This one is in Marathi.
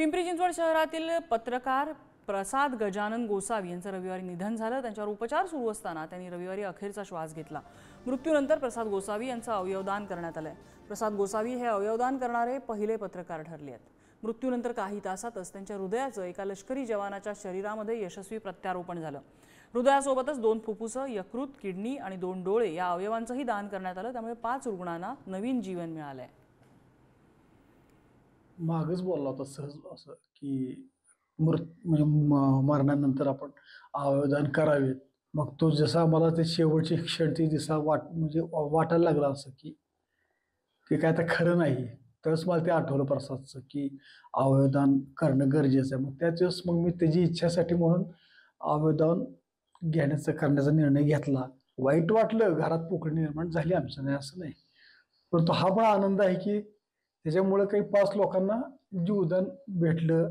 पिंपरी चिंचवड शहरातील पत्रकार प्रसाद गजानन गोसावी यांचं रविवारी निधन झालं। त्यांच्यावर उपचार सुरू असताना त्यांनी रविवारी अखेरचा श्वास घेतला। मृत्यूनंतर प्रसाद गोसावी यांचं अवयवदान करण्यात आलंय। प्रसाद गोसावी हे अवयवदान करणारे पहिले पत्रकार ठरले आहेत। मृत्यूनंतर काही तासातच त्यांच्या हृदयाचं एका लष्करी जवानाच्या शरीरामध्ये यशस्वी प्रत्यारोपण झालं। हृदयासोबतच 2 फुफ्फुसं, यकृत, किडनी आणि 2 डोळे या अवयवांचंही दान करण्यात आलं। त्यामुळे 5 रुग्णांना नवीन जीवन मिळालंय। मागच बोलला होता सहज असं की मरणानंतर आपण अवयवदान करावेत। मग तो जसा मला ते शेवटची क्षण ती दिसा वाटायला लागला असं की ते काय आता खरं नाही। तरच मला ते आठवलं प्रसादचं की अवयवदान करणं गरजेचं आहे। मग त्याच वेळेस मग मी त्याची इच्छासाठी म्हणून अवयवदान करण्याचा निर्णय घेतला। वाईट वाटलं, घरात पोकळी निर्माण झाली आमच्या, नाही असं नाही, परंतु हा पण आनंद आहे की त्याच्यामुळे काही 5 लोकांना जीवदान भेटलं।